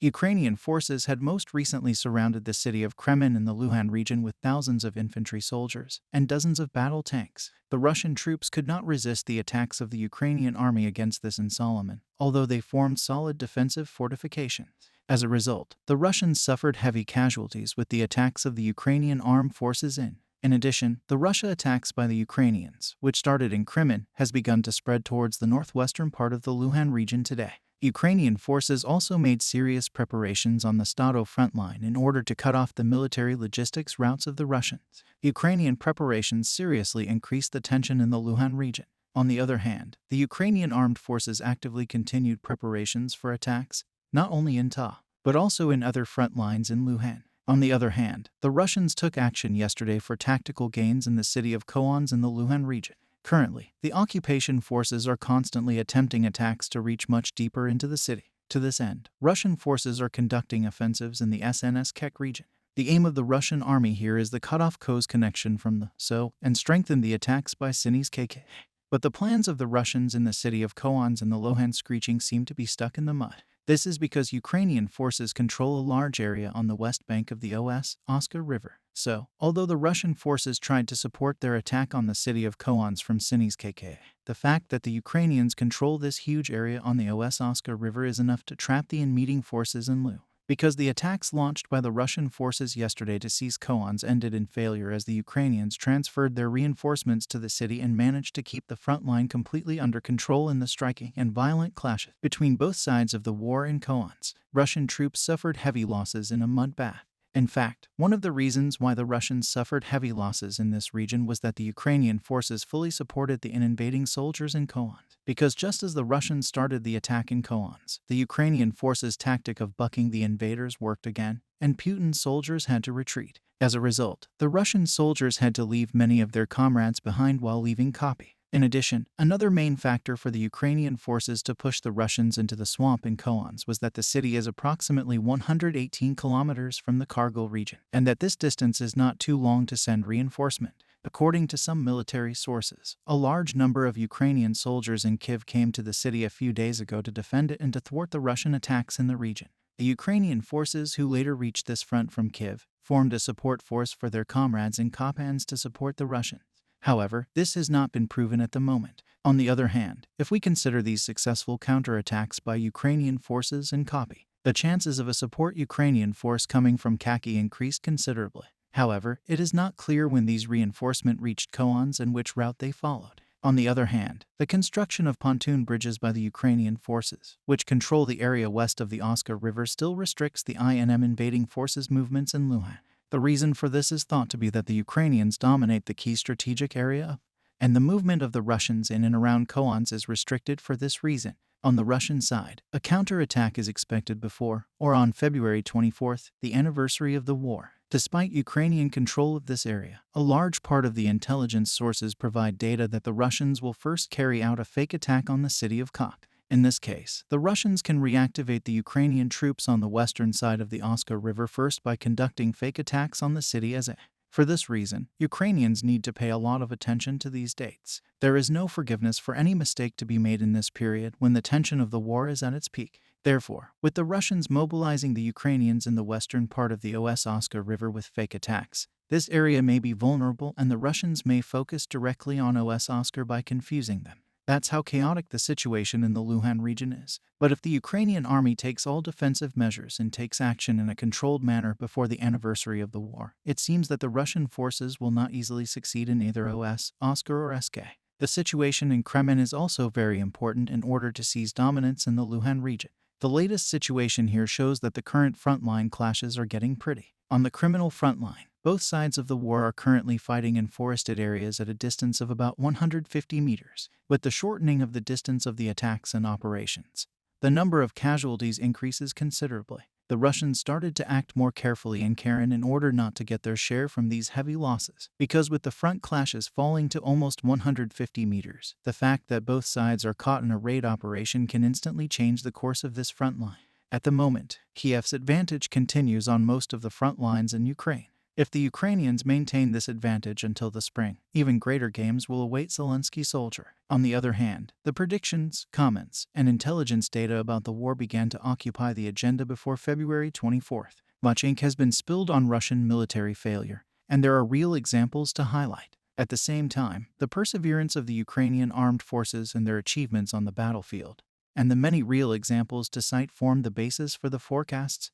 Ukrainian forces had most recently surrounded the city of Kremen in the Luhan region with thousands of infantry soldiers and dozens of battle tanks. The Russian troops could not resist the attacks of the Ukrainian army against this in Solomon, although they formed solid defensive fortifications. As a result, the Russians suffered heavy casualties with the attacks of the Ukrainian armed forces in. In addition, the Russia attacks by the Ukrainians, which started in Crimea, has begun to spread towards the northwestern part of the Luhan region today. Ukrainian forces also made serious preparations on the Stado front line in order to cut off the military logistics routes of the Russians. Ukrainian preparations seriously increased the tension in the Luhan region. On the other hand, the Ukrainian armed forces actively continued preparations for attacks, not only in Ta, but also in other front lines in Luhan. On the other hand, the Russians took action yesterday for tactical gains in the city of Koans in the Luhan region. Currently, the occupation forces are constantly attempting attacks to reach much deeper into the city. To this end, Russian forces are conducting offensives in the SNS-Kek region. The aim of the Russian army here is to cut off Ko's connection from the So and strengthen the attacks by Sinis KK. But the plans of the Russians in the city of Koans and the Luhansk region seem to be stuck in the mud. This is because Ukrainian forces control a large area on the west bank of the Oska River. So, although the Russian forces tried to support their attack on the city of Koans from Sinis KK, the fact that the Ukrainians control this huge area on the Oska River is enough to trap the invading forces in Lu. Because the attacks launched by the Russian forces yesterday to seize Koans ended in failure as the Ukrainians transferred their reinforcements to the city and managed to keep the front line completely under control in the striking and violent clashes between both sides of the war in Koans. Russian troops suffered heavy losses in a mud bath. In fact, one of the reasons why the Russians suffered heavy losses in this region was that the Ukrainian forces fully supported the invading soldiers in Koans. Because just as the Russians started the attack in Koans, the Ukrainian forces' tactic of bucking the invaders worked again, and Putin's soldiers had to retreat. As a result, the Russian soldiers had to leave many of their comrades behind while leaving Copy. In addition, another main factor for the Ukrainian forces to push the Russians into the swamp in Koans was that the city is approximately 118 kilometers from the Kargil region, and that this distance is not too long to send reinforcement. According to some military sources, a large number of Ukrainian soldiers in Kiev came to the city a few days ago to defend it and to thwart the Russian attacks in the region. The Ukrainian forces, who later reached this front from Kiev, formed a support force for their comrades in Kopans to support the Russians. However, this has not been proven at the moment. On the other hand, if we consider these successful counterattacks by Ukrainian forces in Copy, the chances of a support Ukrainian force coming from Kaki increased considerably. However, it is not clear when these reinforcements reached Koans and which route they followed. On the other hand, the construction of pontoon bridges by the Ukrainian forces, which control the area west of the Oska River, still restricts the INM invading forces' movements in Luhan. The reason for this is thought to be that the Ukrainians dominate the key strategic area, and the movement of the Russians in and around Koans is restricted for this reason. On the Russian side, a counterattack is expected before, or on February 24th, the anniversary of the war. Despite Ukrainian control of this area, a large part of the intelligence sources provide data that the Russians will first carry out a fake attack on the city of Kok. In this case, the Russians can reactivate the Ukrainian troops on the western side of the Oska River first by conducting fake attacks on the city as a. For this reason, Ukrainians need to pay a lot of attention to these dates. There is no forgiveness for any mistake to be made in this period when the tension of the war is at its peak. Therefore, with the Russians mobilizing the Ukrainians in the western part of the Oska River with fake attacks, this area may be vulnerable and the Russians may focus directly on Oska by confusing them. That's how chaotic the situation in the Luhan region is. But if the Ukrainian army takes all defensive measures and takes action in a controlled manner before the anniversary of the war, it seems that the Russian forces will not easily succeed in either Oska or SK. The situation in Kremen is also very important in order to seize dominance in the Luhan region. The latest situation here shows that the current frontline clashes are getting pretty. On the criminal front line, both sides of the war are currently fighting in forested areas at a distance of about 150 meters. With the shortening of the distance of the attacks and operations, the number of casualties increases considerably. The Russians started to act more carefully in Karen in order not to get their share from these heavy losses. Because with the front clashes falling to almost 150 meters, the fact that both sides are caught in a raid operation can instantly change the course of this front line. At the moment, Kiev's advantage continues on most of the front lines in Ukraine. If the Ukrainians maintain this advantage until the spring, even greater games will await Zelensky's soldier. On the other hand, the predictions, comments, and intelligence data about the war began to occupy the agenda before February 24th. Much ink has been spilled on Russian military failure, and there are real examples to highlight. At the same time, the perseverance of the Ukrainian armed forces and their achievements on the battlefield, and the many real examples to cite form the basis for the forecasts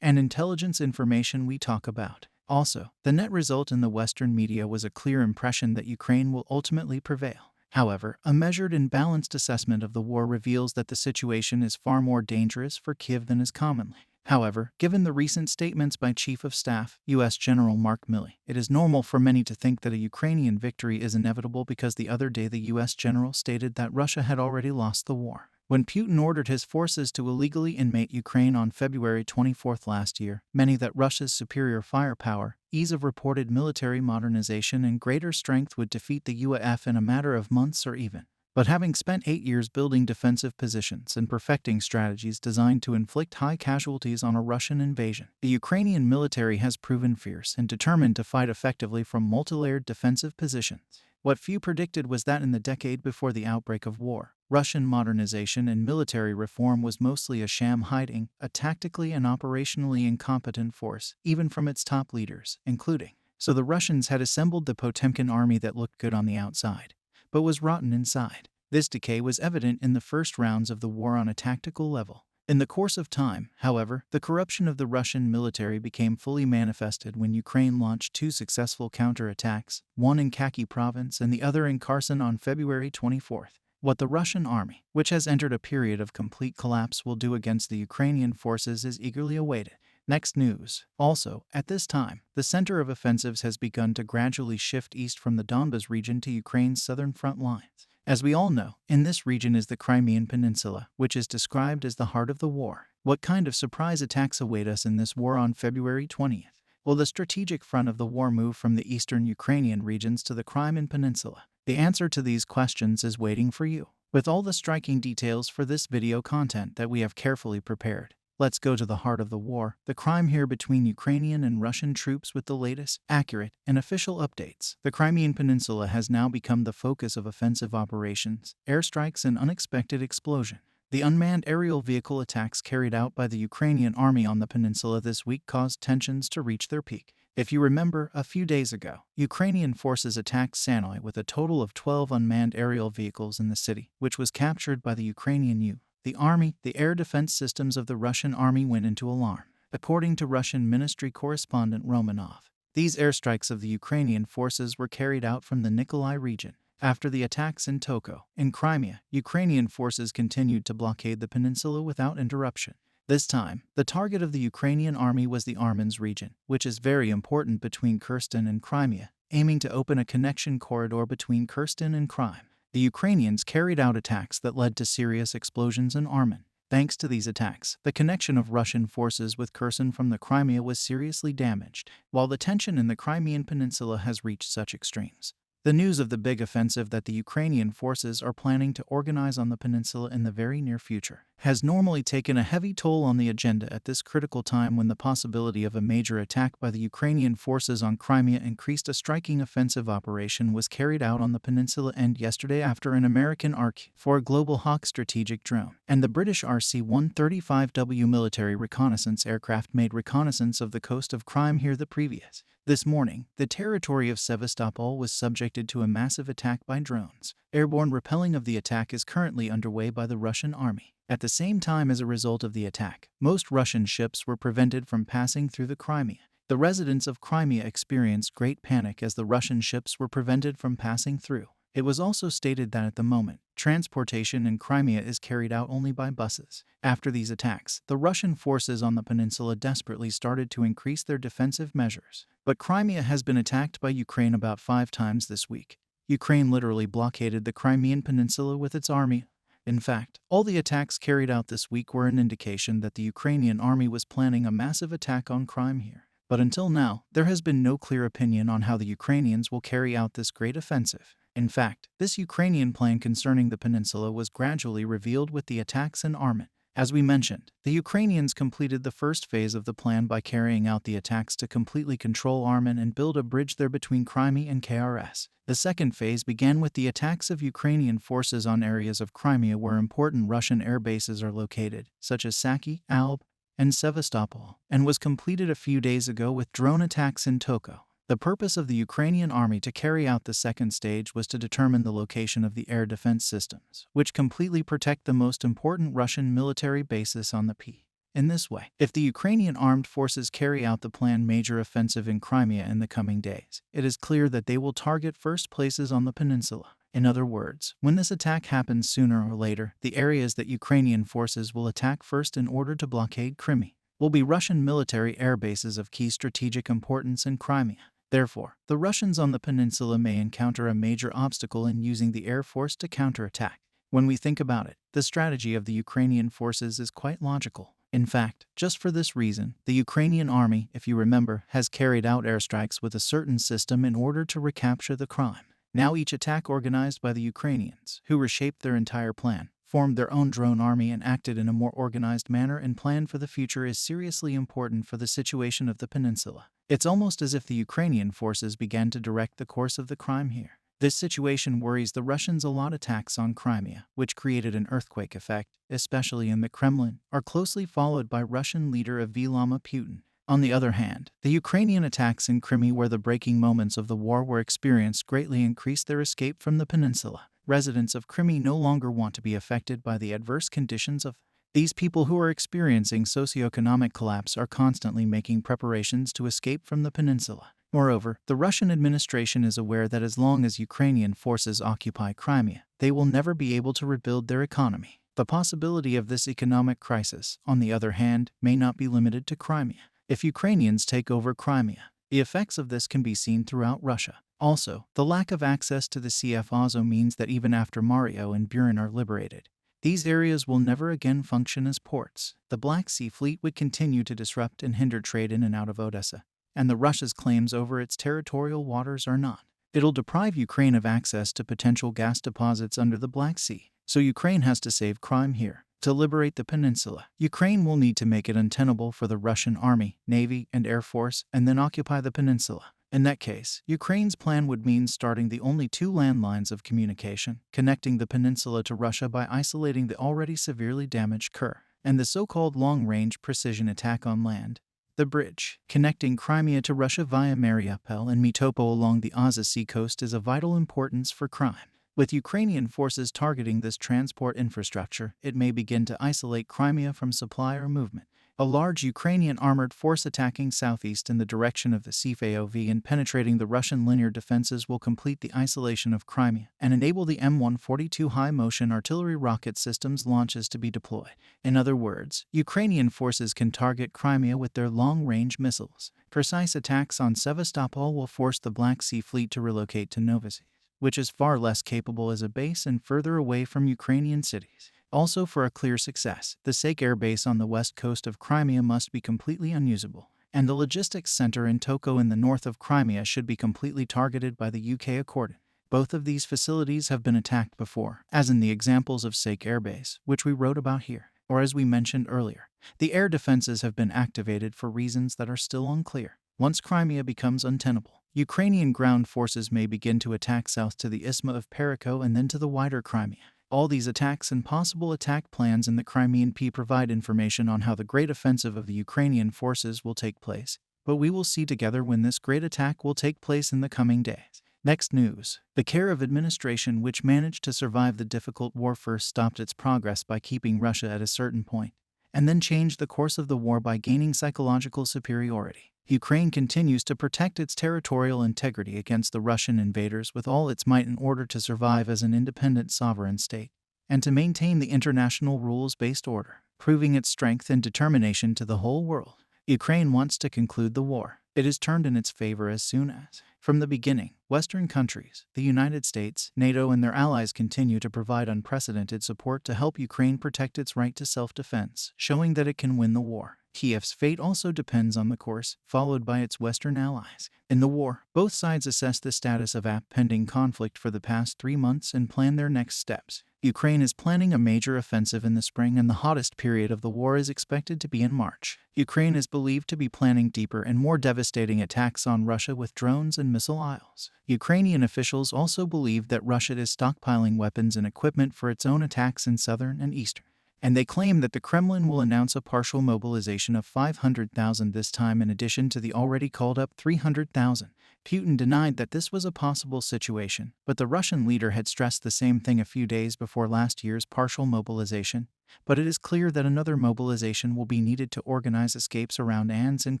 and intelligence information we talk about. Also, the net result in the Western media was a clear impression that Ukraine will ultimately prevail. However, a measured and balanced assessment of the war reveals that the situation is far more dangerous for Kiev than is commonly. However, given the recent statements by Chief of Staff, U.S. General Mark Milley, it is normal for many to think that a Ukrainian victory is inevitable because the other day the U.S. general stated that Russia had already lost the war. When Putin ordered his forces to illegally invade Ukraine on February 24th last year, many that Russia's superior firepower, ease of reported military modernization, and greater strength would defeat the UAF in a matter of months or even. But having spent 8 years building defensive positions and perfecting strategies designed to inflict high casualties on a Russian invasion, the Ukrainian military has proven fierce and determined to fight effectively from multilayered defensive positions. What few predicted was that in the decade before the outbreak of war, Russian modernization and military reform was mostly a sham, hiding a tactically and operationally incompetent force, even from its top leaders, including. So the Russians had assembled the Potemkin army that looked good on the outside, but was rotten inside. This decay was evident in the first rounds of the war on a tactical level. In the course of time, however, the corruption of the Russian military became fully manifested when Ukraine launched 2 successful counterattacks, one in Kharkiv province and the other in Kherson on February 24th. What the Russian army, which has entered a period of complete collapse, will do against the Ukrainian forces is eagerly awaited. Next news. Also, at this time, the center of offensives has begun to gradually shift east from the Donbas region to Ukraine's southern front lines. As we all know, in this region is the Crimean Peninsula, which is described as the heart of the war. What kind of surprise attacks await us in this war on February 20th? Will the strategic front of the war move from the eastern Ukrainian regions to the Crimean Peninsula? The answer to these questions is waiting for you. With all the striking details for this video content that we have carefully prepared, let's go to the heart of the war, the crime here between Ukrainian and Russian troops with the latest, accurate, and official updates. The Crimean Peninsula has now become the focus of offensive operations, airstrikes, and unexpected explosion. The unmanned aerial vehicle attacks carried out by the Ukrainian army on the peninsula this week caused tensions to reach their peak. If you remember, a few days ago, Ukrainian forces attacked Sanoy with a total of 12 unmanned aerial vehicles in the city, which was captured by the Ukrainian U. The army, the air defense systems of the Russian army went into alarm. According to Russian ministry correspondent Romanov, these airstrikes of the Ukrainian forces were carried out from the Nikolai region. After the attacks in Toko, in Crimea, Ukrainian forces continued to blockade the peninsula without interruption. This time, the target of the Ukrainian army was the Armans region, which is very important between Kherson and Crimea, aiming to open a connection corridor between Kherson and Crimea. The Ukrainians carried out attacks that led to serious explosions in Arman. Thanks to these attacks, the connection of Russian forces with Kherson from the Crimea was seriously damaged, while the tension in the Crimean Peninsula has reached such extremes. The news of the big offensive that the Ukrainian forces are planning to organize on the peninsula in the very near future has normally taken a heavy toll on the agenda at this critical time when the possibility of a major attack by the Ukrainian forces on Crimea increased. A striking offensive operation was carried out on the peninsula end yesterday after an American RQ-4 Global Hawk strategic drone and the British RC-135W military reconnaissance aircraft made reconnaissance of the coast of Crimea here the previous. This morning, the territory of Sevastopol was subjected to a massive attack by drones. Airborne repelling of the attack is currently underway by the Russian army. At the same time, as a result of the attack, most Russian ships were prevented from passing through the Crimea. The residents of Crimea experienced great panic as the Russian ships were prevented from passing through. It was also stated that at the moment, transportation in Crimea is carried out only by buses. After these attacks, the Russian forces on the peninsula desperately started to increase their defensive measures. But Crimea has been attacked by Ukraine about 5 times this week. Ukraine literally blockaded the Crimean Peninsula with its army. In fact, all the attacks carried out this week were an indication that the Ukrainian army was planning a massive attack on Crimea here. But until now, there has been no clear opinion on how the Ukrainians will carry out this great offensive. In fact, this Ukrainian plan concerning the peninsula was gradually revealed with the attacks in Arman. As we mentioned, the Ukrainians completed the first phase of the plan by carrying out the attacks to completely control Armen and build a bridge there between Crimea and KRS. The second phase began with the attacks of Ukrainian forces on areas of Crimea where important Russian air bases are located, such as Saki, Alb, and Sevastopol, and was completed a few days ago with drone attacks in Toko. The purpose of the Ukrainian army to carry out the second stage was to determine the location of the air defense systems, which completely protect the most important Russian military bases on the P. In this way, if the Ukrainian armed forces carry out the planned major offensive in Crimea in the coming days, it is clear that they will target first places on the peninsula. In other words, when this attack happens sooner or later, the areas that Ukrainian forces will attack first in order to blockade Crimea will be Russian military air bases of key strategic importance in Crimea. Therefore, the Russians on the peninsula may encounter a major obstacle in using the air force to counterattack. When we think about it, the strategy of the Ukrainian forces is quite logical. In fact, just for this reason, the Ukrainian army, if you remember, has carried out airstrikes with a certain system in order to recapture the crime. Now each attack organized by the Ukrainians, who reshaped their entire plan, formed their own drone army and acted in a more organized manner and planned for the future is seriously important for the situation of the peninsula. It's almost as if the Ukrainian forces began to direct the course of the crime here. This situation worries the Russians. A lot. Attacks on Crimea, which created an earthquake effect, especially in the Kremlin, are closely followed by Russian leader Vladimir Putin. On the other hand, the Ukrainian attacks in Crimea, where the breaking moments of the war were experienced, greatly increased their escape from the peninsula. Residents of Crimea no longer want to be affected by the adverse conditions of these people who are experiencing socioeconomic collapse are constantly making preparations to escape from the peninsula. Moreover, the Russian administration is aware that as long as Ukrainian forces occupy Crimea, they will never be able to rebuild their economy. The possibility of this economic crisis, on the other hand, may not be limited to Crimea. If Ukrainians take over Crimea, the effects of this can be seen throughout Russia. Also, the lack of access to the Sea of Azov means that even after Mario and Burin are liberated, these areas will never again function as ports. The Black Sea Fleet would continue to disrupt and hinder trade in and out of Odessa, and the Russia's claims over its territorial waters are not. It'll deprive Ukraine of access to potential gas deposits under the Black Sea, so Ukraine has to save Crimea here. To liberate the peninsula, Ukraine will need to make it untenable for the Russian army, navy, and air force, and then occupy the peninsula. In that case, Ukraine's plan would mean starting the only two landlines of communication, connecting the peninsula to Russia by isolating the already severely damaged Kur, and the so-called long-range precision attack on land. The bridge, connecting Crimea to Russia via Mariupol and Mitopo along the Azov Sea coast, is of vital importance for crime. With Ukrainian forces targeting this transport infrastructure, it may begin to isolate Crimea from supply or movement. A large Ukrainian armored force attacking southeast in the direction of the CFAOV and penetrating the Russian linear defenses will complete the isolation of Crimea and enable the M142 high-motion artillery rocket systems launches to be deployed. In other words, Ukrainian forces can target Crimea with their long-range missiles. Precise attacks on Sevastopol will force the Black Sea Fleet to relocate to Novosibirsk, which is far less capable as a base and further away from Ukrainian cities. Also, for a clear success, the Sake Air Base on the west coast of Crimea must be completely unusable, and the logistics center in Toko in the north of Crimea should be completely targeted by the UK accordingly. Both of these facilities have been attacked before, as in the examples of Sake Air Base, which we wrote about here, or as we mentioned earlier. The air defenses have been activated for reasons that are still unclear. Once Crimea becomes untenable, Ukrainian ground forces may begin to attack south to the Isthmus of Perikho and then to the wider Crimea. All these attacks and possible attack plans in the Crimean Sea provide information on how the great offensive of the Ukrainian forces will take place, but we will see together when this great attack will take place in the coming days. Next news. The Kiev administration, which managed to survive the difficult war, first stopped its progress by keeping Russia at a certain point, and then changed the course of the war by gaining psychological superiority. Ukraine continues to protect its territorial integrity against the Russian invaders with all its might in order to survive as an independent sovereign state, and to maintain the international rules-based order, proving its strength and determination to the whole world. Ukraine wants to conclude the war. It is turned in its favor as soon as, from the beginning, Western countries, the United States, NATO, and their allies continue to provide unprecedented support to help Ukraine protect its right to self-defense, showing that it can win the war. Kiev's fate also depends on the course followed by its Western allies. In the war, both sides assess the status of a pending conflict for the past 3 months and plan their next steps. Ukraine is planning a major offensive in the spring, and the hottest period of the war is expected to be in March. Ukraine is believed to be planning deeper and more devastating attacks on Russia with drones and missiles. Ukrainian officials also believe that Russia is stockpiling weapons and equipment for its own attacks in southern and eastern. And they claim that the Kremlin will announce a partial mobilization of 500,000 this time in addition to the already called up 300,000. Putin denied that this was a possible situation, but the Russian leader had stressed the same thing a few days before last year's partial mobilization. But it is clear that another mobilization will be needed to organize escapes around Anz and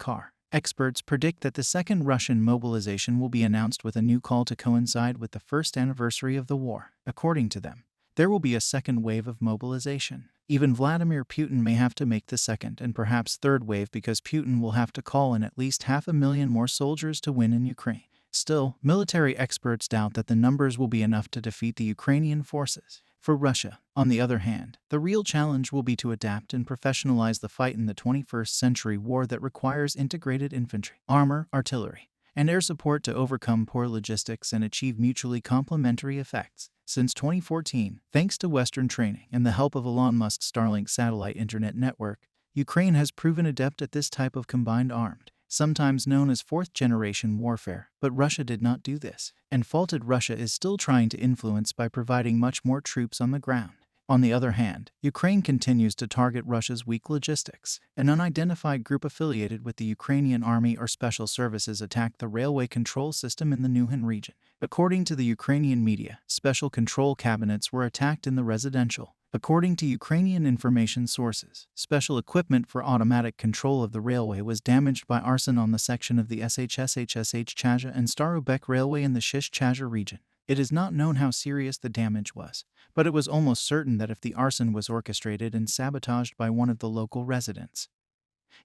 Kar. Experts predict that the second Russian mobilization will be announced with a new call to coincide with the first anniversary of the war. According to them, there will be a second wave of mobilization. Even Vladimir Putin may have to make the second and perhaps third wave because Putin will have to call in at least 500,000 more soldiers to win in Ukraine. Still, military experts doubt that the numbers will be enough to defeat the Ukrainian forces. For Russia, on the other hand, the real challenge will be to adapt and professionalize the fight in the 21st century war that requires integrated infantry, armor, artillery, and air support to overcome poor logistics and achieve mutually complementary effects. Since 2014, thanks to Western training and the help of Elon Musk's Starlink satellite internet network, Ukraine has proven adept at this type of combined armed, sometimes known as fourth-generation warfare. But Russia did not do this, and faulted Russia is still trying to influence by providing much more troops on the ground. On the other hand, Ukraine continues to target Russia's weak logistics. An unidentified group affiliated with the Ukrainian Army or Special Services attacked the railway control system in the Luhansk region. According to the Ukrainian media, special control cabinets were attacked in the residential. According to Ukrainian information sources, special equipment for automatic control of the railway was damaged by arson on the section of the SHSHSH Chazha and Starobek railway in the Shish Chazha region. It is not known how serious the damage was, but it was almost certain that if the arson was orchestrated and sabotaged by one of the local residents,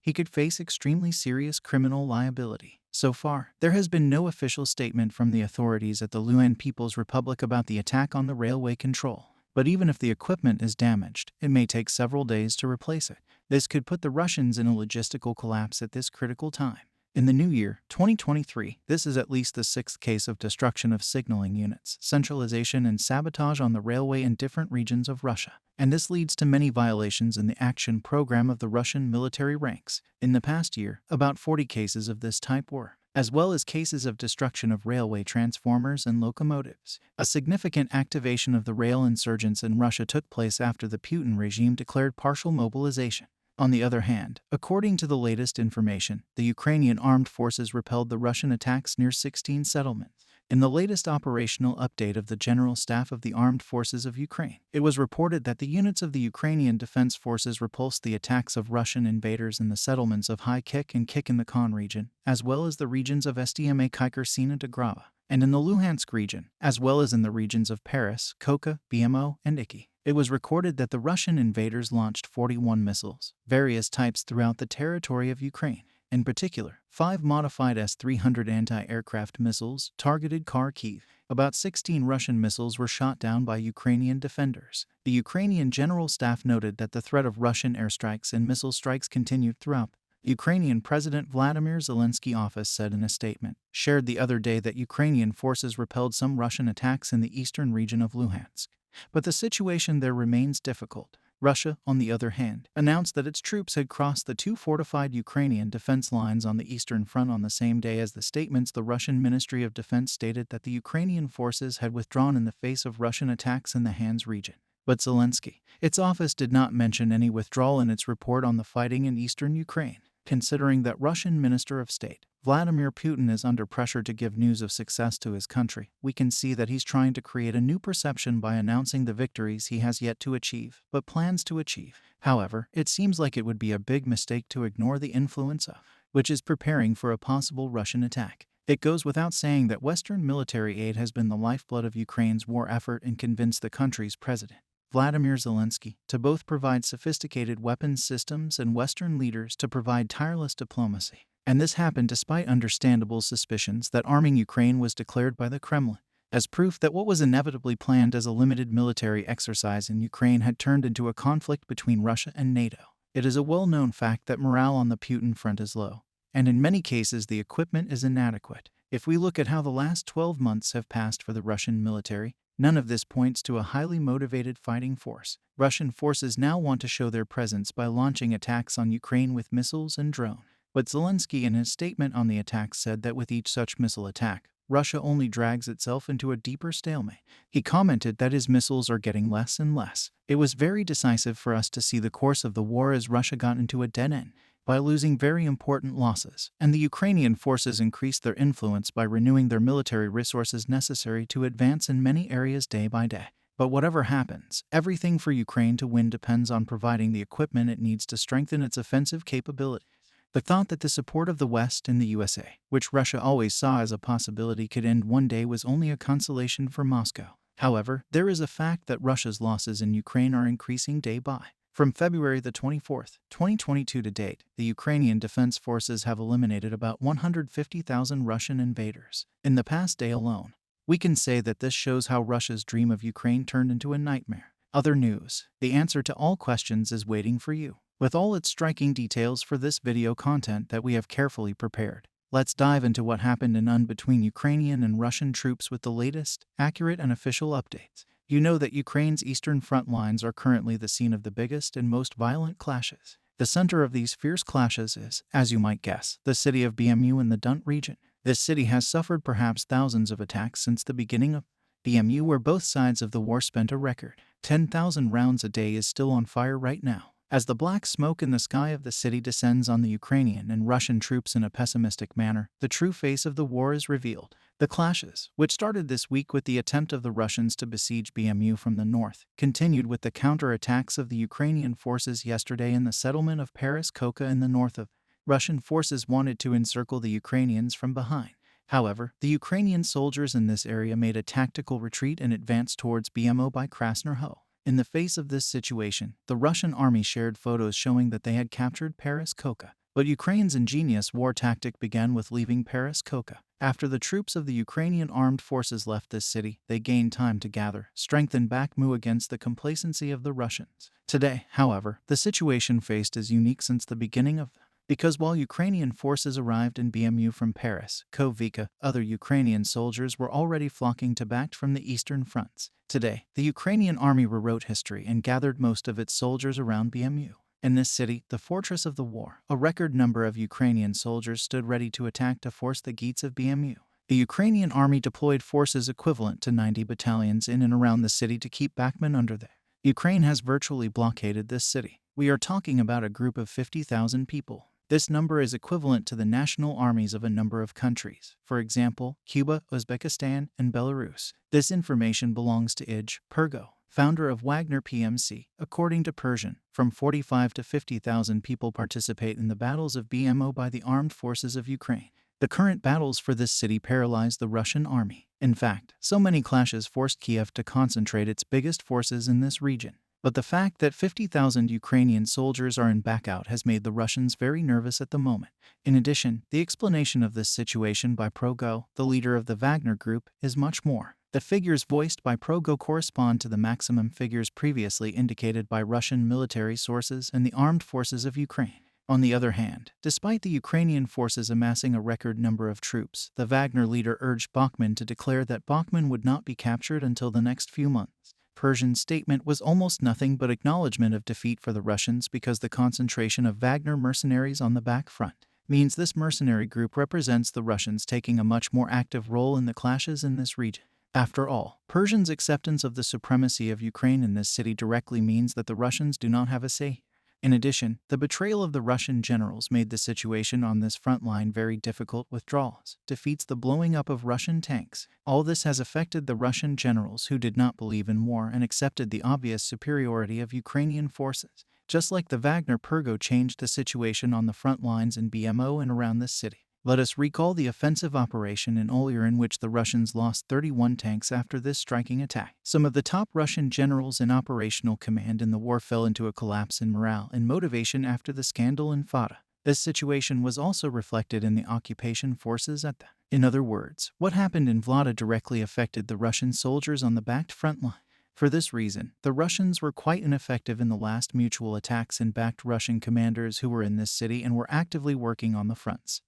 he could face extremely serious criminal liability. So far, there has been no official statement from the authorities at the Luhansk People's Republic about the attack on the railway control. But even if the equipment is damaged, it may take several days to replace it. This could put the Russians in a logistical collapse at this critical time. In the new year, 2023, this is at least the sixth case of destruction of signaling units, centralization and sabotage on the railway in different regions of Russia. And this leads to many violations in the action program of the Russian military ranks. In the past year, about 40 cases of this type were, as well as cases of destruction of railway transformers and locomotives. A significant activation of the rail insurgents in Russia took place after the Putin regime declared partial mobilization. On the other hand, according to the latest information, the Ukrainian armed forces repelled the Russian attacks near 16 settlements. In the latest operational update of the General Staff of the Armed Forces of Ukraine, it was reported that the units of the Ukrainian Defense Forces repulsed the attacks of Russian invaders in the settlements of High Kik and Kik in the Khan region, as well as the regions of Stma Kykersina Degrava, and in the Luhansk region, as well as in the regions of Paris, Koka, BMO, and Iki. It was recorded that the Russian invaders launched 41 missiles, various types throughout the territory of Ukraine. In particular, 5 modified S-300 anti-aircraft missiles targeted Kharkiv. About 16 Russian missiles were shot down by Ukrainian defenders. The Ukrainian General Staff noted that the threat of Russian airstrikes and missile strikes continued throughout. Ukrainian President Vladimir Zelensky's office said in a statement, shared the other day, that Ukrainian forces repelled some Russian attacks in the eastern region of Luhansk. But the situation there remains difficult. Russia, on the other hand, announced that its troops had crossed the 2 fortified Ukrainian defense lines on the Eastern Front on the same day as the statements. The Russian Ministry of Defense stated that the Ukrainian forces had withdrawn in the face of Russian attacks in the Hans region. But Zelensky, its office, did not mention any withdrawal in its report on the fighting in eastern Ukraine. Considering that Russian Minister of State Vladimir Putin is under pressure to give news of success to his country, we can see that he's trying to create a new perception by announcing the victories he has yet to achieve, but plans to achieve. However, it seems like it would be a big mistake to ignore the influence of, which is preparing for a possible Russian attack. It goes without saying that Western military aid has been the lifeblood of Ukraine's war effort and convinced the country's president, Vladimir Zelensky, to both provide sophisticated weapons systems and Western leaders to provide tireless diplomacy. And this happened despite understandable suspicions that arming Ukraine was declared by the Kremlin as proof that what was inevitably planned as a limited military exercise in Ukraine had turned into a conflict between Russia and NATO. It is a well-known fact that morale on the Putin front is low, and in many cases the equipment is inadequate. If we look at how the last 12 months have passed for the Russian military, None of this points to a highly motivated fighting force. Russian forces now want to show their presence by launching attacks on Ukraine with missiles and drones. But Zelensky in his statement on the attacks said that with each such missile attack, Russia only drags itself into a deeper stalemate. He commented that his missiles are getting less and less. It was very decisive for us to see the course of the war as Russia got into a dead end by losing very important losses, and the Ukrainian forces increased their influence by renewing their military resources necessary to advance in many areas day by day. But whatever happens, everything for Ukraine to win depends on providing the equipment it needs to strengthen its offensive capability. The thought that the support of the West and the USA, which Russia always saw as a possibility, could end one day was only a consolation for Moscow. However, there is a fact that Russia's losses in Ukraine are increasing day by. From February the 24th, 2022 to date, the Ukrainian Defense Forces have eliminated about 150,000 Russian invaders in the past day alone. We can say that this shows how Russia's dream of Ukraine turned into a nightmare. Other news: the answer to all questions is waiting for you, with all its striking details for this video content that we have carefully prepared. Let's dive into what happened in between Ukrainian and Russian troops with the latest, accurate and official updates. You know that Ukraine's eastern front lines are currently the scene of the biggest and most violent clashes. The center of these fierce clashes is, as you might guess, the city of BMU in the Dunt region. This city has suffered perhaps thousands of attacks since the beginning of BMU, where both sides of the war spent a record 10,000 rounds a day, is still on fire right now. As the black smoke in the sky of the city descends on the Ukrainian and Russian troops in a pessimistic manner, the true face of the war is revealed. The clashes, which started this week with the attempt of the Russians to besiege BMU from the north, continued with the counterattacks of the Ukrainian forces yesterday in the settlement of Paris-Koka in the north of. Russian forces wanted to encircle the Ukrainians from behind. However, the Ukrainian soldiers in this area made a tactical retreat and advanced towards BMO by Krasnodar. In the face of this situation, the Russian army shared photos showing that they had captured Paris-Koka. But Ukraine's ingenious war tactic began with leaving Paris-Koka. After the troops of the Ukrainian armed forces left this city, they gained time to gather, strengthen Bakhmut against the complacency of the Russians. Today, however, the situation faced is unique since the beginning of because while Ukrainian forces arrived in BMU from Paris-Koka, other Ukrainian soldiers were already flocking to Bakhmut from the eastern fronts. Today, the Ukrainian army rewrote history and gathered most of its soldiers around BMU. In this city, the fortress of the war, a record number of Ukrainian soldiers stood ready to attack to force the gates of BMU. The Ukrainian army deployed forces equivalent to 90 battalions in and around the city to keep Bakhmut under there. Ukraine has virtually blockaded this city. We are talking about a group of 50,000 people. This number is equivalent to the national armies of a number of countries, for example, Cuba, Uzbekistan, and Belarus. This information belongs to Ij Pergo, founder of Wagner PMC. According to Persian, from 45 to 50,000 people participate in the battles of BMO by the armed forces of Ukraine. The current battles for this city paralyzed the Russian army. In fact, so many clashes forced Kiev to concentrate its biggest forces in this region. But the fact that 50,000 Ukrainian soldiers are in Bakhmut has made the Russians very nervous at the moment. In addition, the explanation of this situation by Progo, the leader of the Wagner group, is much more. The figures voiced by Progo correspond to the maximum figures previously indicated by Russian military sources and the armed forces of Ukraine. On the other hand, despite the Ukrainian forces amassing a record number of troops, the Wagner leader urged Bakhmut to declare that Bakhmut would not be captured until the next few months. Persian's statement was almost nothing but acknowledgement of defeat for the Russians because the concentration of Wagner mercenaries on the back front means this mercenary group represents the Russians taking a much more active role in the clashes in this region. After all, Persian's acceptance of the supremacy of Ukraine in this city directly means that the Russians do not have a say. In addition, the betrayal of the Russian generals made the situation on this front line very difficult. Withdrawals, defeats, the blowing up of Russian tanks. All this has affected the Russian generals who did not believe in war and accepted the obvious superiority of Ukrainian forces. Just like the Wagner Pergo changed the situation on the front lines in BMO and around this city. Let us recall the offensive operation in Olyr in which the Russians lost 31 tanks after this striking attack. Some of the top Russian generals in operational command in the war fell into a collapse in morale and motivation after the scandal in Fata. This situation was also reflected in the occupation forces at the. In other words, what happened in Vlada directly affected the Russian soldiers on the backed front line. For this reason, the Russians were quite ineffective in the last mutual attacks and backed Russian commanders who were in this city and were actively working on the fronts.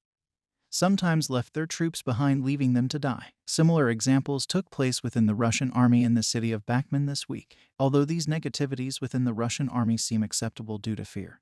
sometimes left their troops behind, leaving them to die. Similar examples took place within the Russian army in the city of Bakhmut this week, although these negativities within the Russian army seem acceptable due to fear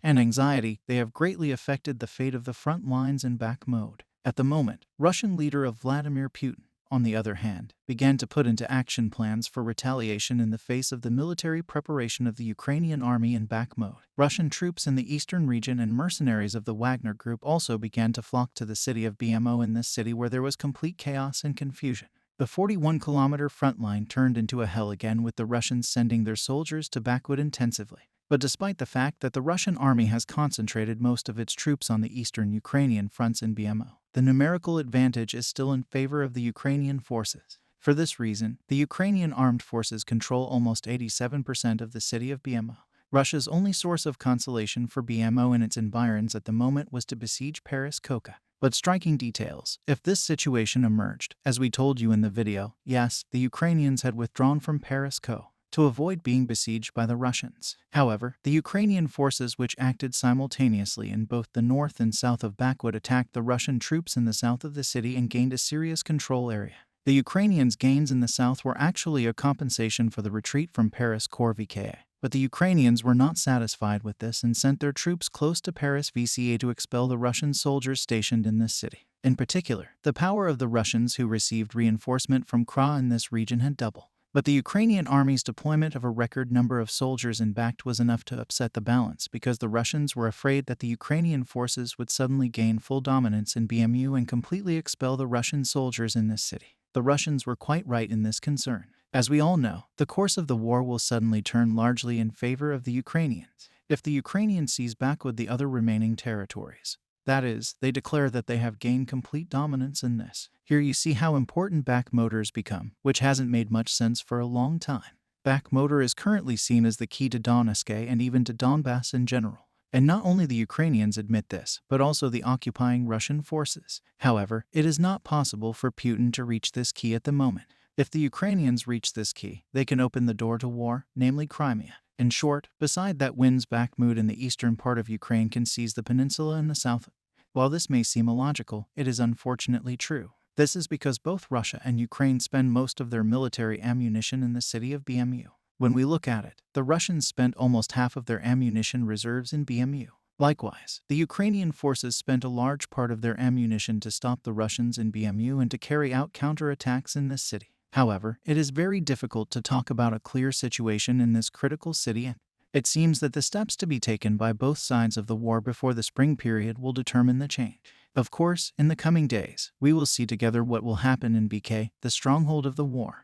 and anxiety, they have greatly affected the fate of the front lines in Bakhmut. At the moment, Russian leader of Vladimir Putin, on the other hand, began to put into action plans for retaliation in the face of the military preparation of the Ukrainian army in Bakhmut. Russian troops in the eastern region and mercenaries of the Wagner Group also began to flock to the city of BMO in this city where there was complete chaos and confusion. The 41-kilometer front line turned into a hell again, with the Russians sending their soldiers to Bakhmut intensively. But despite the fact that the Russian army has concentrated most of its troops on the eastern Ukrainian fronts in BMO, the numerical advantage is still in favor of the Ukrainian forces. For this reason, the Ukrainian armed forces control almost 87% of the city of BMO. Russia's only source of consolation for BMO and its environs at the moment was to besiege Paris Koka. But striking details: if this situation emerged, as we told you in the video, yes, the Ukrainians had withdrawn from Paris Koka to avoid being besieged by the Russians. However, the Ukrainian forces, which acted simultaneously in both the north and south of Bakhmut, attacked the Russian troops in the south of the city and gained a serious control area. The Ukrainians' gains in the south were actually a compensation for the retreat from Paris Korvika, but the Ukrainians were not satisfied with this and sent their troops close to Paris VCA to expel the Russian soldiers stationed in this city. In particular, the power of the Russians who received reinforcement from Kra in this region had doubled. But the Ukrainian army's deployment of a record number of soldiers in Bakhmut was enough to upset the balance, because the Russians were afraid that the Ukrainian forces would suddenly gain full dominance in BMU and completely expel the Russian soldiers in this city. The Russians were quite right in this concern. As we all know, the course of the war will suddenly turn largely in favor of the Ukrainians if the Ukrainians seize Bakhmut, the other remaining territories. That is, they declare that they have gained complete dominance in this. Here you see how important Bakhmuters become, which hasn't made much sense for a long time. Bakhmut is currently seen as the key to Donetsk and even to Donbass in general. And not only the Ukrainians admit this, but also the occupying Russian forces. However, it is not possible for Putin to reach this key at the moment. If the Ukrainians reach this key, they can open the door to war, namely Crimea. In short, beside that wins Bakhmut in the eastern part of Ukraine can seize the peninsula in the south. While this may seem illogical, it is unfortunately true. This is because both Russia and Ukraine spend most of their military ammunition in the city of BMU. When we look at it, the Russians spent almost half of their ammunition reserves in BMU. Likewise, the Ukrainian forces spent a large part of their ammunition to stop the Russians in BMU and to carry out counterattacks in this city. However, it is very difficult to talk about a clear situation in this critical city, and it seems that the steps to be taken by both sides of the war before the spring period will determine the change. Of course, in the coming days, we will see together what will happen in BK, the stronghold of the war.